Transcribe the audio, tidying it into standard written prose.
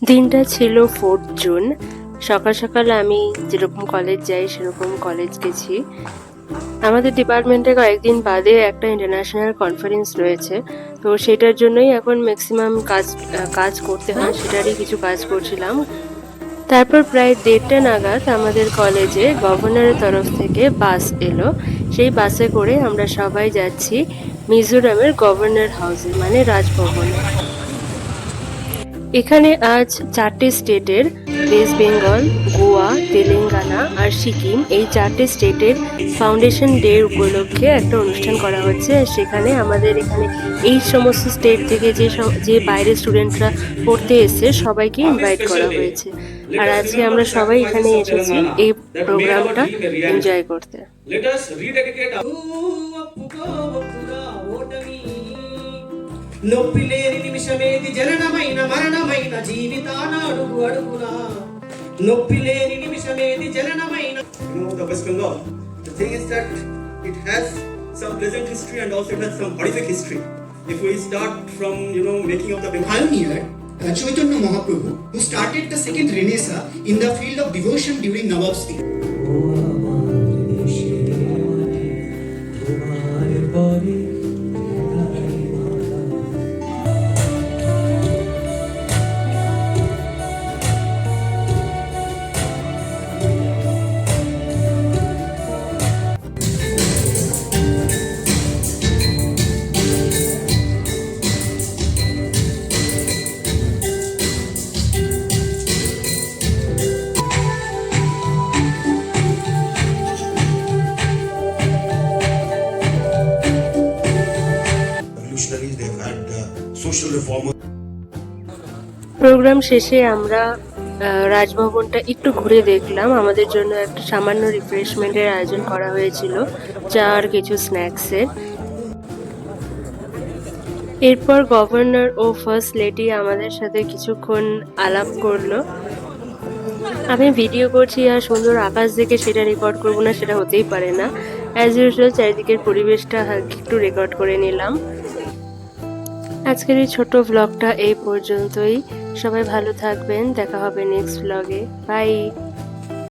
দিনটা ছিল 4 জুন। সকাল সকাল আমি যেরকম কলেজ যাই সেরকম কলেজ গেছি। আমাদের ডিপার্টমেন্টে কয়েকদিন বাদে একটা ইন্টারন্যাশনাল কনফারেন্স রয়েছে, তো সেটার জন্যই এখন ম্যাক্সিমাম কাজ করতে হয়, সেটারই কিছু কাজ করছিলাম। তারপর প্রায় 1:30 নাগাদ আমাদের কলেজে গভর্নরের তরফ থেকে বাস এলো। সেই বাসে করে আমরা সবাই যাচ্ছি মিজোরামের গভর্নর হাউসে, মানে রাজভবনে। এখানে আজ 4টে স্টেটের, ওয়েস্ট বেঙ্গল, গোয়া, তেলেঙ্গানা আর সিকিম, এই 4টে স্টেটের ফাউন্ডেশন ডে উপলক্ষে একটা অনুষ্ঠান করা হচ্ছে। আর সেখানে আমাদের এখানে এই সমস্ত স্টেট থেকে যে বাইরের স্টুডেন্টরা পড়তে এসছে সবাইকে ইনভাইট করা হয়েছে। আর আজকে আমরা সবাই এখানে এসেছি এই প্রোগ্রামটা এনজয় করতে। నొప్పిలేని నిమిషమేది జననమైన మరణమైన జీవితాన అడుగు అడుగున నొప్పిలేని నిమిషమేది జననమైన the West Bengal. The thing is that it has some pleasant history and also it has some horrific history. If we start from making of the pioneer Chaitanya Mahaprabhu, who started the second Renaissance in the field of devotion during Nawab's period. They've had social reformers. Programme শেষে আমরা রাজভবনটা একটু ঘুরে দেখলাম। আমাদের জন্য একটা সামান্য রিফ্রেশমেন্টের আয়োজন করা হয়েছিল, চা আর কিছু স্ন্যাক্সের। এরপর গভর্নর ও ফার্স্ট লেডি আমাদের সাথে কিছুক্ষণ আলাপ করলো। আমি ভিডিও করছি আর সুন্দর আকাশ দেখে সেটা রেকর্ড করবো না, সেটা হতেই পারে না। অ্যাজ ইউজুয়াল চারিদিকের পরিবেশটা একটু রেকর্ড করে নিলাম। আজকের এই ছোট ব্লগটা এই পর্যন্তই। সবাই ভালো থাকবেন, দেখা হবে নেক্সট ব্লগে। বাই।